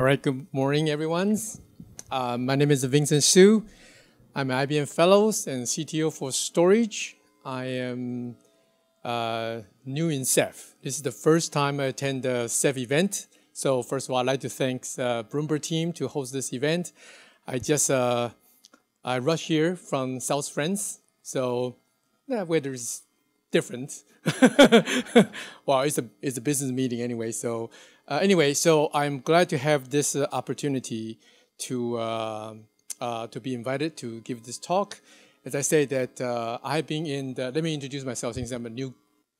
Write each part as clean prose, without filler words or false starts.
All right, good morning, everyone. My name is Vincent Hsu. I'm an IBM Fellows and CTO for Storage. I am new in Ceph. This is the first time I attend the Ceph event. So first of all, I'd like to thank Bloomberg team to host this event. I rushed here from South France, so the weather is different. Well, it's a business meeting anyway. So so I'm glad to have this opportunity to be invited to give this talk. As I say that I've been in the, let me introduce myself since I'm a new,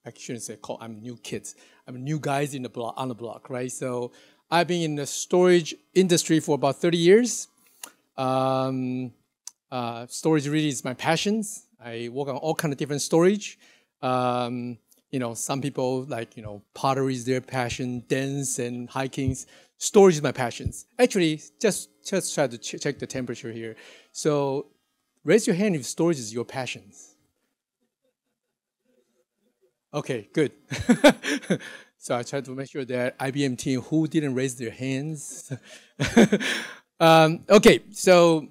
I shouldn't say I'm a new kid. I'm a new guys in the block, on the block, right? So I've been in the storage industry for about 30 years. Storage really is my passions. I work on all kinds of different storage. Some people like, pottery is their passion, dance and hiking. Storage is my passions. Actually, just try to check the temperature here. So raise your hand if storage is your passions. Okay, good. So I tried to make sure that IBM team who didn't raise their hands. Okay, so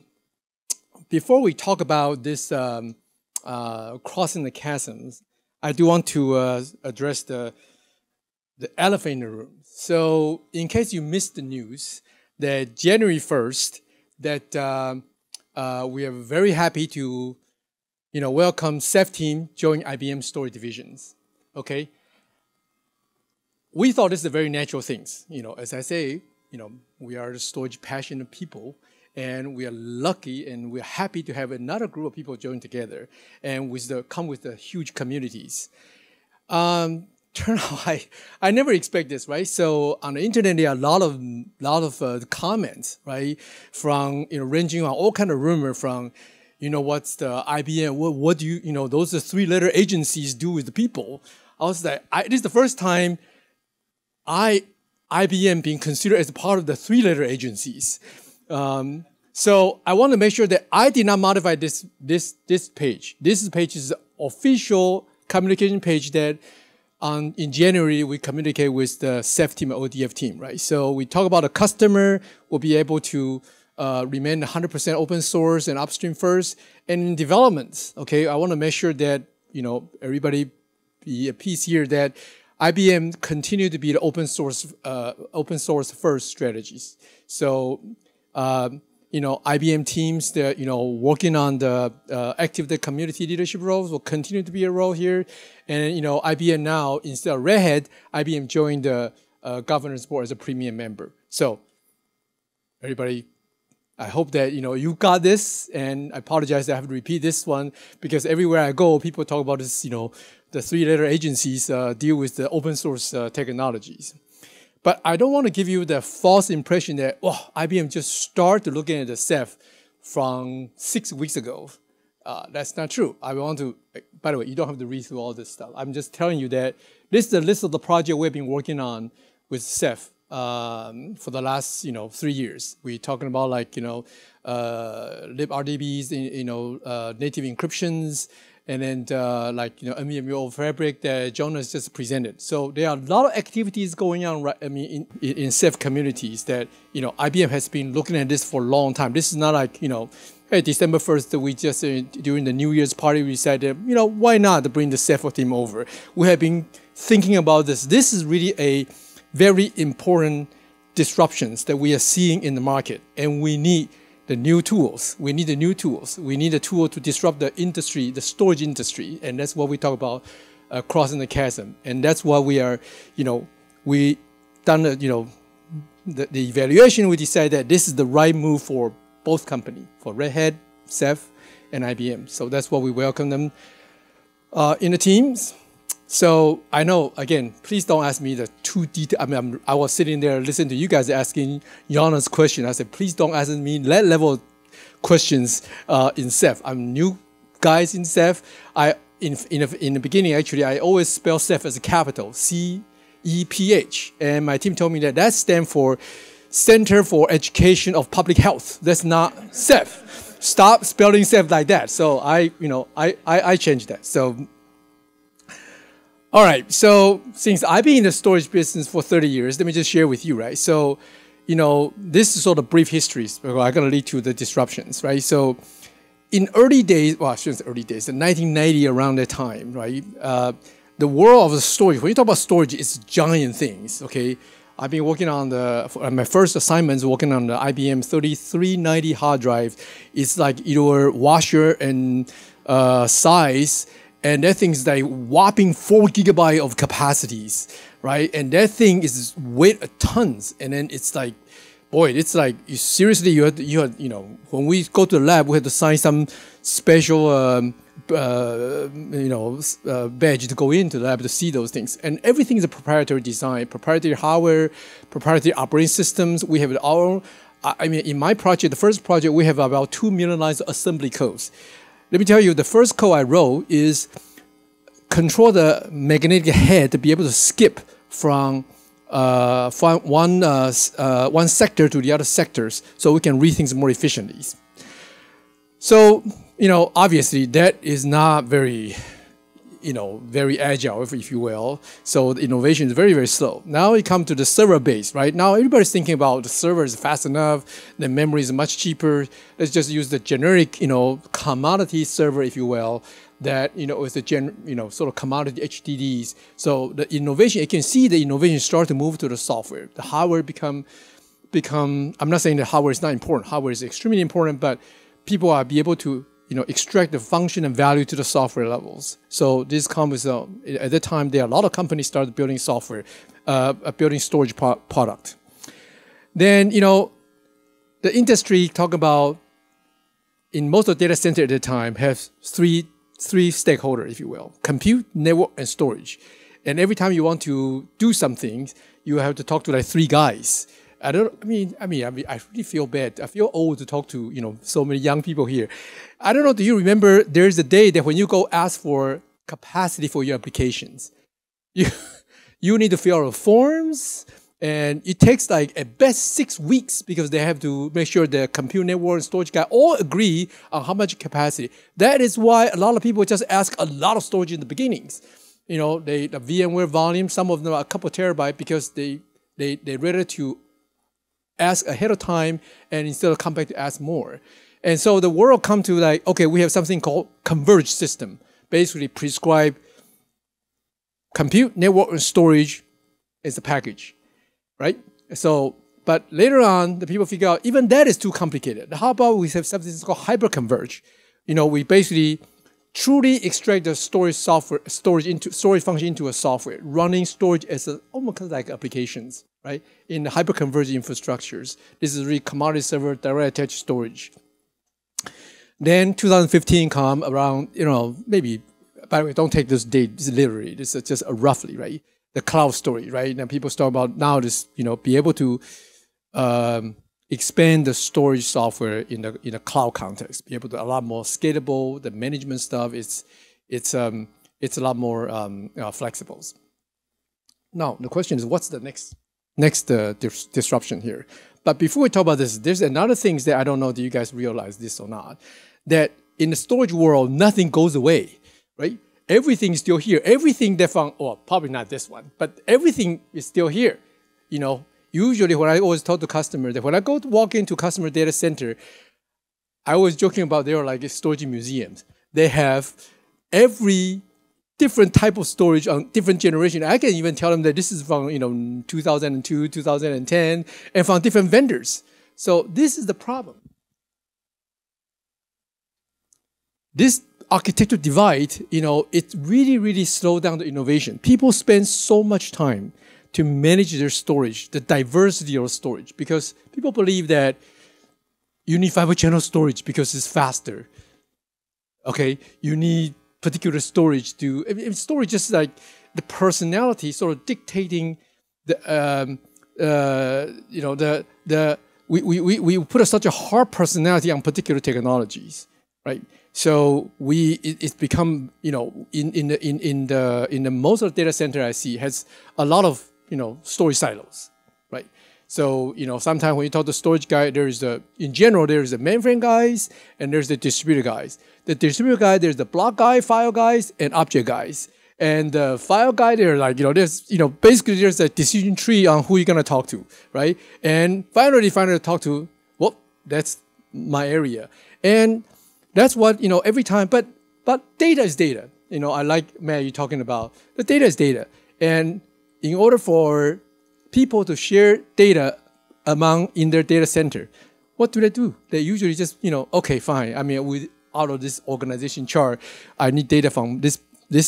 before we talk about this crossing the chasms, I do want to address the elephant in the room. So in case you missed the news, that January 1st, that we are very happy to welcome Ceph team join IBM storage divisions. Okay, we thought this is a very natural thing. As I say, we are storage passionate people, and we are lucky and we're happy to have another group of people join together and come with the huge communities. Turn out I never expect this, right? So on the internet there are a lot of comments, right? From ranging on all kind of rumor from what's the IBM, what do those are three-letter agencies do with the people. I was like, this is the first time IBM being considered as a part of the three-letter agencies. So I want to make sure that I did not modify this page. This page is the official communication page that in January we communicate with the Ceph team, ODF team, right? So we talk about a customer will be able to remain 100% open source and upstream first. And in development, okay, I want to make sure that everybody be at peace here that IBM continue to be the open source first strategies. So IBM teams that working on the active the community leadership roles will continue to be a role here, and IBM now instead of Red Hat, IBM joined the governance board as a premium member. So everybody, I hope that you got this, and I apologize that I have to repeat this one because everywhere I go, people talk about this. The three-letter agencies deal with the open source technologies. But I don't want to give you the false impression that, IBM just started looking at the Ceph from 6 weeks ago. That's not true. I want to, by the way, you don't have to read through all this stuff. I'm just telling you that this is the list of the project we've been working on with Ceph for the last, 3 years. We're talking about like, libRDBs, native encryptions, and then NVMe fabric that Jonas just presented. So there are a lot of activities going on, right? In Ceph communities that IBM has been looking at this for a long time. This is not like hey, December 1st we just during the New Year's party we decided why not bring the Ceph team over. We have been thinking about this. This is really a very important disruptions that we are seeing in the market, and we need the new tools. We need the new tools. We need a tool to disrupt the industry, the storage industry, and that's what we talk about crossing the chasm. And that's why we are, we done the evaluation. We decided that this is the right move for both companies, for Red Hat, Ceph, and IBM. So that's why we welcome them in the teams. So I know, again, please don't ask me the too detailed. I was sitting there listening to you guys asking Jonas question. I said, please don't ask me that level questions in Ceph. I'm new guys in Ceph. In the beginning, actually, I always spell Ceph as a capital, C-E-P-H. And my team told me that stands for Center for Education of Public Health. That's not Ceph. Stop spelling Ceph like that. So I changed that. So. All right, so since I've been in the storage business for 30 years, let me just share with you, right? So, this is sort of brief history. So I'm going to lead to the disruptions, right? So in early days, well, I shouldn't say early days, in 1990, around that time, right? The world of storage, when you talk about storage, it's giant things, okay? I've been working on my first assignments working on the IBM 3390 hard drive. It's like your washer and size, and that thing's like whopping 4 gigabyte of capacities, right? And that thing is weight tons, and then it's like, boy, it's like seriously, you had, when we go to the lab, we had to sign some special badge to go into the lab to see those things. And everything is a proprietary design, proprietary hardware, proprietary operating systems. We have our own. I mean, in my project, the first project, we have about 2 million lines of assembly codes. Let me tell you, the first code I wrote is control the magnetic head to be able to skip from one sector to the other sectors, so we can read things more efficiently. So, obviously that is not very, very agile, if you will. So the innovation is very, very slow. Now we come to the server base, right? Now everybody's thinking about the server is fast enough, the memory is much cheaper. Let's just use the generic, commodity server, if you will, that, is the sort of commodity HDDs. So the innovation, you can see the innovation start to move to the software. The hardware become, I'm not saying the hardware is not important. Hardware is extremely important, but people are be able to, extract the function and value to the software levels. So this comes, at that time, there are a lot of companies started building software, building storage product. Then, the industry talk about, in most of the data center at the time, have three stakeholders, if you will: compute, network, and storage. And every time you want to do something, you have to talk to like 3 guys. I really feel bad. I feel old to talk to, so many young people here. I don't know, do you remember there's a day that when you go ask for capacity for your applications, you need to fill out forms, and it takes like at best 6 weeks because they have to make sure the compute network and storage guy all agree on how much capacity. That is why a lot of people just ask a lot of storage in the beginnings. The VMware volume, some of them are a couple terabytes because they ready to ask ahead of time, and instead of come back to ask more. And so the world come to like, okay, we have something called converged system, basically prescribe compute, network, and storage as a package, right? So, but later on, the people figure out even that is too complicated. How about we have something called hyperconverge? We basically truly extract the storage function into a software, running storage as almost like applications, right? In the hyperconverged infrastructures. This is really commodity server, direct attached storage. Then 2015 come around, maybe, by the way, don't take this date literally. This is just roughly, right? The cloud story, right? And people start about now this, be able to expand the storage software in a cloud context, be able to a lot more scalable. The management stuff it's a lot more flexible. Now the question is, what's the next disruption here? But before we talk about this, there's another thing that I don't know that you guys realize this or not, that in the storage world, nothing goes away, right? Everything is still here. Everything that found, well, probably not this one, but everything is still here. Usually when I always talk to customers, that when I go to walk into customer data center, I was joking about they are like storage museums. They have every different type of storage on different generation. I can even tell them that this is from 2002, 2010, and from different vendors. So this is the problem. This architectural divide, it really, really slowed down the innovation. People spend so much time to manage their storage, the diversity of storage, because people believe that you need fiber channel storage because it's faster. Okay, you need particular storage to, storage is like the personality sort of dictating the, we put such a hard personality on particular technologies, right? So it's become, in the most of the data center I see has a lot of, storage silos, right? So, sometimes when you talk to storage guy, in general, there's the mainframe guys and there's the distributor guys. The distributor guy, there's the block guy, file guys, and object guys. And the file guy there, like, there's, basically there's a decision tree on who you're going to talk to, right? And finally talk to, well, that's my area. And that's what, every time, but data is data. I like, Matt, you talking about the data is data. And in order for people to share data in their data center, what do? They usually just, okay, fine. I mean, out of this organization chart, I need data from this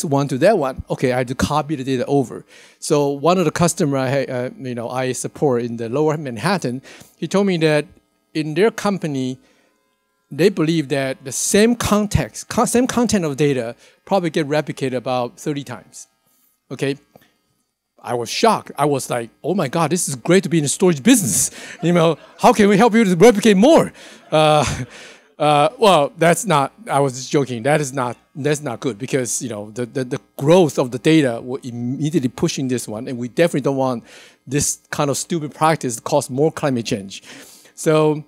one to that one. Okay, I have to copy the data over. So one of the customer I support in the Lower Manhattan, he told me that in their company, they believe that the same content of data probably get replicated about 30 times. Okay, I was shocked. I was like, oh my God, this is great to be in the storage business. How can we help you to replicate more? Well, that's not, I was just joking. That's not good because, the growth of the data will immediately pushing this one. And we definitely don't want this kind of stupid practice to cause more climate change. So,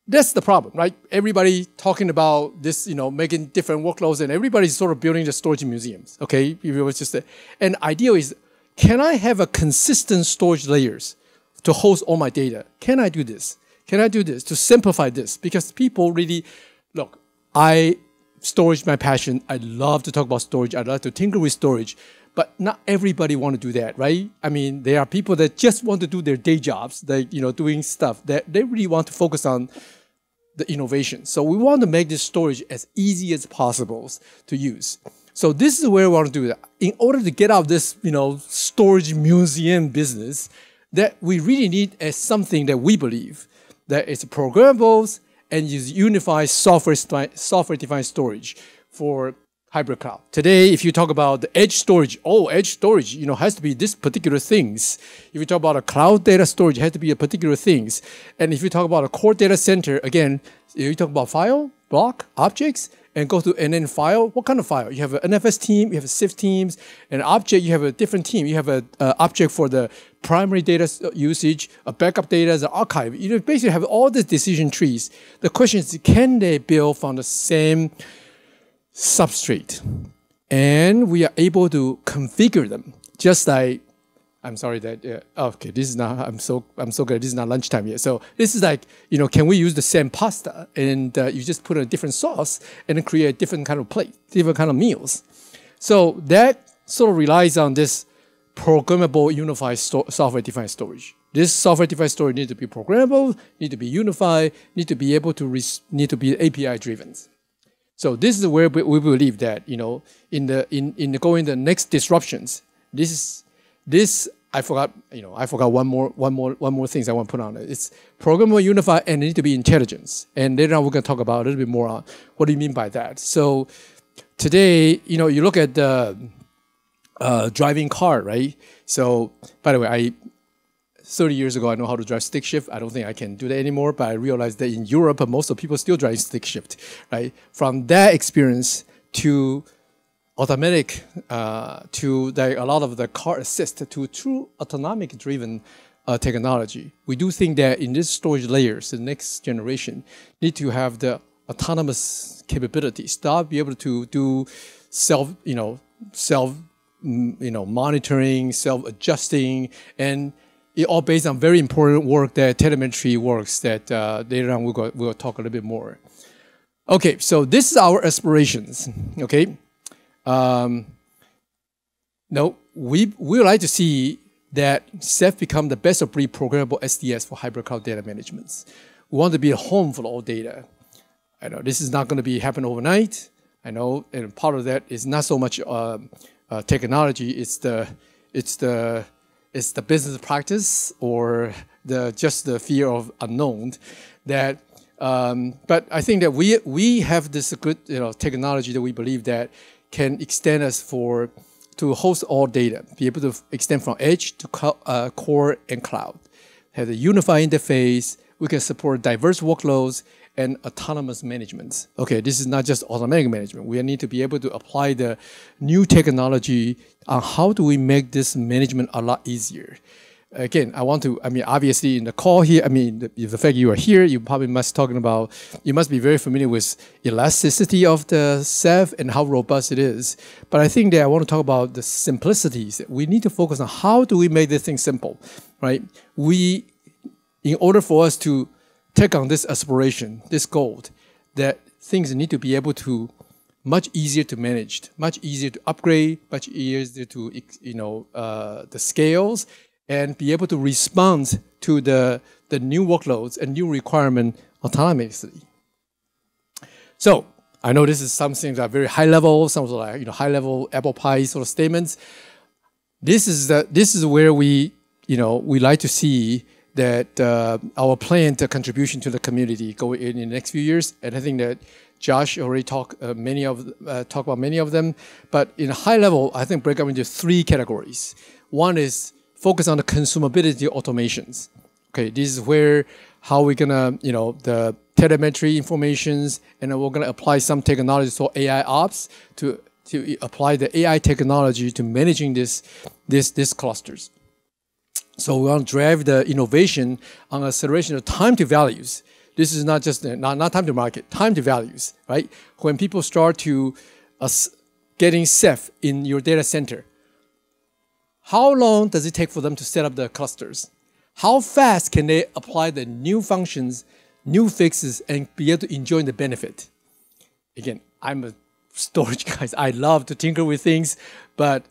that's the problem, right? Everybody talking about this, making different workloads, and everybody's sort of building the storage museums, okay? If it was just and the idea is, can I have a consistent storage layers to host all my data? Can I do this? Can I do this to simplify this? Because people really, look, storage my passion. I love to talk about storage. I love to tinker with storage. But not everybody want to do that, right? I mean, there are people that just want to do their day jobs, doing stuff that they really want to focus on the innovation. So we want to make this storage as easy as possible to use. So this is where we want to do that. In order to get out of this, storage museum business, that we really need as something that we believe that it's programmable and use unified software-defined storage for hybrid cloud. Today, if you talk about the edge storage, has to be this particular things. If you talk about a cloud data storage, it has to be a particular things. And if you talk about a core data center, again, you talk about file, block, objects, and then file. What kind of file? You have an NFS team, you have a Ceph teams, and object, you have a different team. You have an object for the primary data usage, a backup data, the archive. You basically have all these decision trees. The question is, can they build from the same substrate? And we are able to configure them just like, I'm sorry that, okay, this is not, I'm so glad this is not lunchtime yet. So this is like, can we use the same pasta and you just put a different sauce and then create a different kind of plate, different kind of meals. So that sort of relies on this programmable unified software-defined storage. This software-defined storage needs to be programmable, need to be unified, need to be able to need to be API-driven. So this is where we believe that, in the next disruptions, I forgot one more thing I want to put on it. It's programmable, unified, and it need to be intelligence. And later on we're going to talk about a little bit more on what do you mean by that. So today, you look at the driving car, right? So by the way, 30 years ago, I know how to drive stick shift. I don't think I can do that anymore, but I realized that in Europe, most of people still drive stick shift, right? From that experience to automatic, to a lot of the car assist, to true autonomic driven technology. We do think that in these storage layers, the next generation need to have the autonomous capabilities, be able to do self monitoring, self-adjusting, and it all based on very important work that telemetry works that later on we'll talk a little bit more. Okay, so this is our aspirations. Okay, we would like to see that Ceph become the best of breed programmable SDS for hybrid cloud data management. We want to be a home for all data. I know this is not going to happen overnight. I know, and part of that is not so much technology. It's the business practice or just the fear of unknown. But I think that we have this good technology that we believe that can extend us to host all data, be able to extend from edge to core and cloud. Have a unified interface. We can support diverse workloads and autonomous management. Okay, this is not just automatic management. We need to be able to apply the new technology on how do we make this management a lot easier. again, obviously in the call here, the fact you are here, you probably you must be very familiar with elasticity of the Ceph and how robust it is. But I think that I want to talk about the simplicities. We need to focus on how do we make this thing simple, right? In order for us to take on this aspiration, this goal, that things need to be able to much easier to manage, much easier to upgrade, much easier to the scales, and be able to respond to the new workloads and new requirement autonomously. So I know this is something that are very high level, some of like high level apple pie sort of statements. This is where we like to see that our planned contribution to the community go in the next few years, and I think that Josh already talked about many of them. But in a high level, I think break up into 3 categories. One is focus on the consumability automations. Okay, this is where how we're gonna the telemetry informations, and then we're gonna apply some technology called AI ops to apply the AI technology to managing these clusters. So we want to drive the innovation on acceleration of time to values. This is not just not time to market, time to values, right? When people start to getting Ceph in your data center, how long does it take for them to set up the clusters? How fast can they apply the new functions, new fixes, and be able to enjoy the benefit? Again, I'm a storage guy. I love to tinker with things, but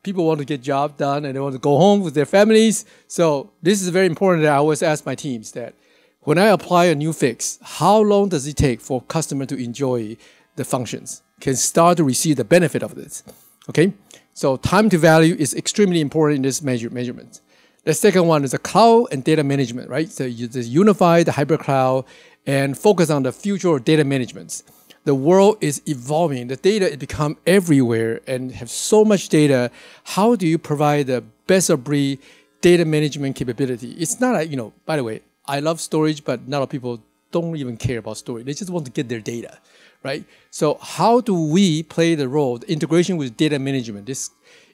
people want to get job done and they want to go home with their families. So this is very important that I always ask my teams that when I apply a new fix, how long does it take for customer to enjoy the functions, can start to receive the benefit of this? Okay, so time to value is extremely important in this measurement. The second one is the cloud and data management, right? So you just unify the hybrid cloud and focus on the future of data management. The world is evolving. The data has become everywhere and have so much data. How do you provide the best of breed data management capability? It's not like, by the way, I love storage, but a lot of people don't even care about storage. They just want to get their data, right? So how do we play the role, the integration with data management? This,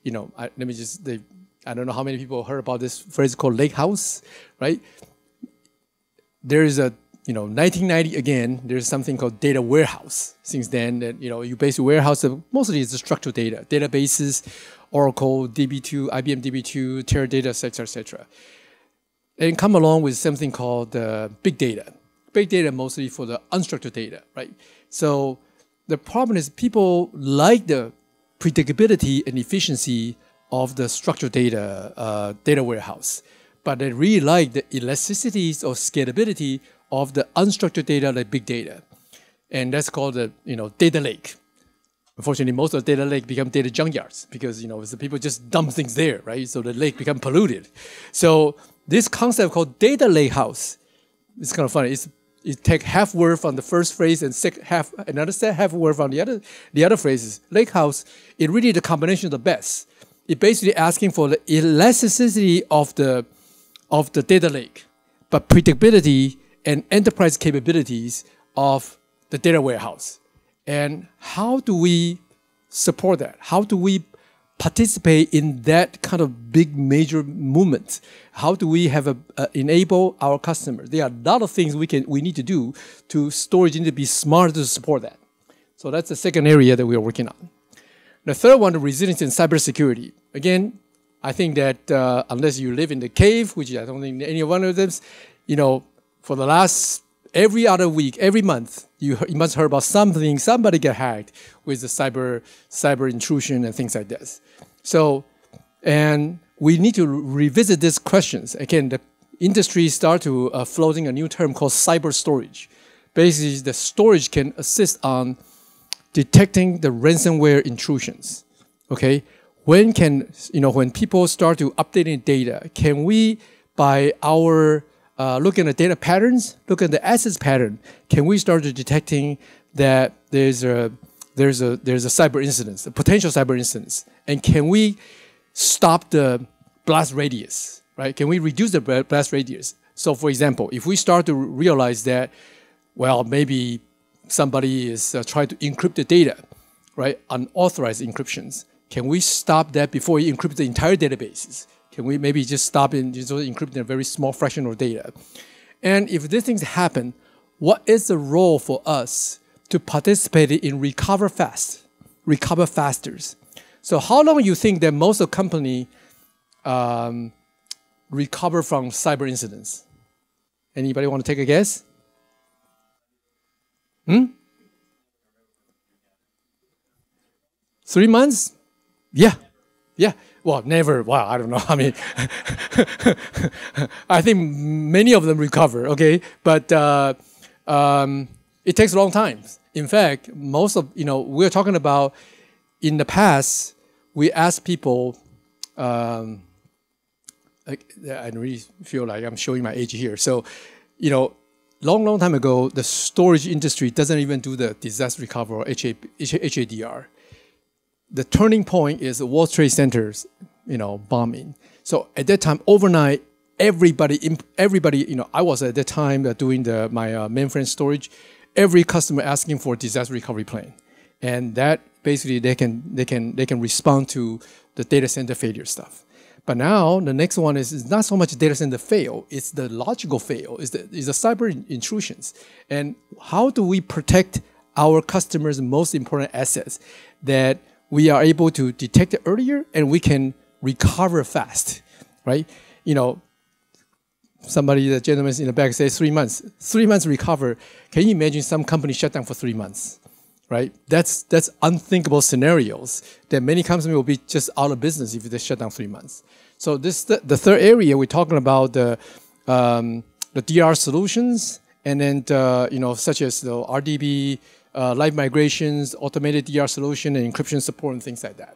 I don't know how many people heard about this phrase called lake house, right? There is a 1990 again, there's something called data warehouse. Since then, that you basically warehouse mostly it's the structured data, databases, Oracle, DB2, IBM DB2, Teradata, etc. And come along with something called big data. Big data mostly for the unstructured data, right? So the problem is people like the predictability and efficiency of the structured data data warehouse, but they really like the elasticities or scalability of the unstructured data like big data. And that's called the data lake. Unfortunately, most of the data lake become data junkyards because the people just dump things there, right? So the lake become polluted. So this concept called data lake house is kind of funny. It take half word from the first phrase and half word from the other phrases. Lake house, it really the combination of the best. It basically asking for the elasticity of the data lake, but predictability and enterprise capabilities of the data warehouse. And how do we support that? How do we participate in that kind of big major movement? How do we have enable our customers? There are a lot of things we need to do to storage need to be smarter to support that. So that's the second area that we are working on. The third one, the resilience and cybersecurity. Again, I think that unless you live in the cave, which I don't think any one of them, for the last every other week, every month, you must heard about somebody get hacked with the cyber intrusion and things like this. So, and we need to revisit these questions. Again, the industry start to floating a new term called cyber storage. Basically, the storage can assist on detecting the ransomware intrusions. Okay, when people start to updating data, can we by our look at the data patterns, look at the assets pattern, can we start to detecting that there's a cyber incident, a potential cyber incident, and can we stop the blast radius, right? Can we reduce the blast radius? So, for example, if we start to realize that, well, maybe somebody is trying to encrypt the data, right? Unauthorized encryptions. Can we stop that before we encrypt the entire databases? Can we maybe just stop and just encrypting a very small fraction of data? And if these things happen, what is the role for us to participate in recover faster? So how long do you think that most of the company recover from cyber incidents? Anybody want to take a guess? 3 months? Yeah. Well, never. Wow, I don't know. I mean, I think many of them recover. Okay, but it takes a long time. In fact, most of we're talking about in the past. We asked people. I really feel like I'm showing my age here. So, long time ago, the storage industry doesn't even do the disaster recovery or HADR. The turning point is the World Trade Centers, bombing. So at that time, overnight, everybody, I was at that time doing my mainframe storage. Every customer asking for a disaster recovery plan, and that basically they can respond to the data center failure stuff. But now the next one is not so much data center fail; it's the logical fail. Is the cyber intrusions, and how do we protect our customers' most important assets that we are able to detect it earlier and we can recover fast, right? The gentleman in the back says 3 months. 3 months recover. Can you imagine some company shut down for 3 months, right? That's unthinkable scenarios that many companies will be just out of business if they shut down 3 months. So the third area we're talking about the DR solutions, and then such as the RDB. Live migrations, automated DR solution, and encryption support, and things like that.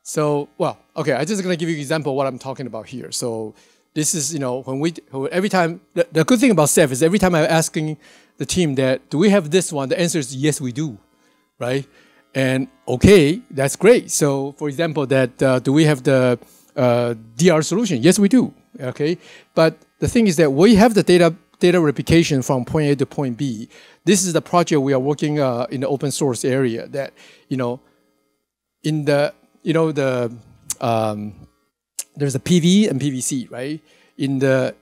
So, okay, I'm just going to give you an example of what I'm talking about here. So, this is, every time, the good thing about Ceph is every time I'm asking the team that, do we have this one? The answer is yes, we do, right? And okay, that's great. So, for example, do we have the DR solution? Yes, we do, okay? But the thing is that we have the data replication from point A to point B. This is the project we are working in the open source area. That in the there's a PV and PVC, right? In the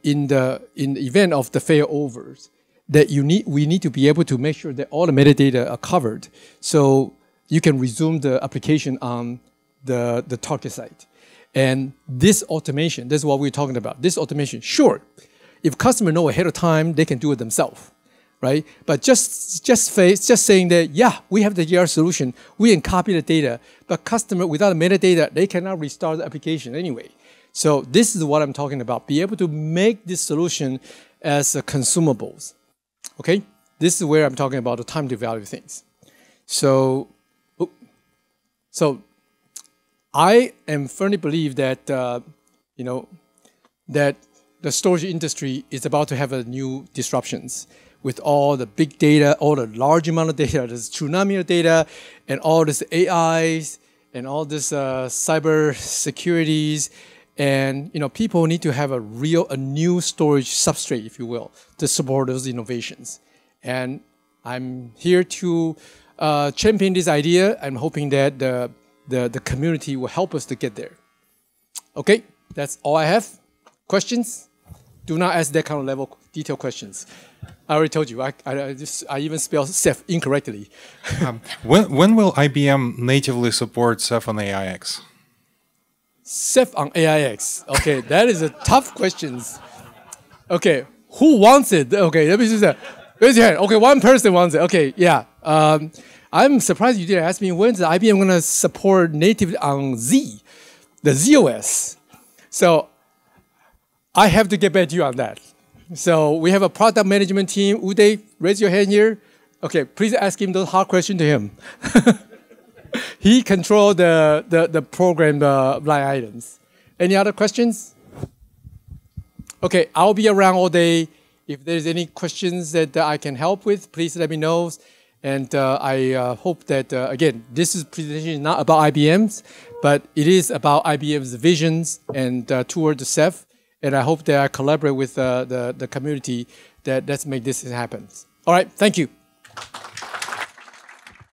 event of the failovers, that we need to be able to make sure that all the metadata are covered, so you can resume the application on the target site. And this automation, this is what we're talking about. This automation, sure. If customers know ahead of time, they can do it themselves, right? But just saying that, yeah, we have the DR solution, we can copy the data, but customer without the metadata, they cannot restart the application anyway. So this is what I'm talking about. Be able to make this solution as consumables, okay? This is where I'm talking about the time to value things. So I am firmly believe that that the storage industry is about to have a new disruptions with all the big data, all the large amount of data, this tsunami of data, and all this AIs, and all this cyber securities, and people need to have a new storage substrate, if you will, to support those innovations. And I'm here to champion this idea. I'm hoping that the community will help us to get there. Okay, that's all I have. Questions? Do not ask that kind of level detailed questions. I already told you. I even spelled Ceph incorrectly. When will IBM natively support Ceph on AIX? Ceph on AIX. Okay, that is a tough question. Okay, who wants it? Okay, let me just raise your hand. Okay, one person wants it. Okay, yeah. I'm surprised you didn't ask me when's IBM going to support native on Z, the ZOS. So I have to get back to you on that. So we have a product management team. Uday, raise your hand here. Okay, please ask him those hard questions to him. He controls the program line items. Any other questions? Okay, I'll be around all day. If there's any questions that I can help with, please let me know. And I hope that, again, this presentation is not about IBM's, but it is about IBM's visions and toward the Ceph. And I hope that I collaborate with the community that let's make this happen. All right, thank you.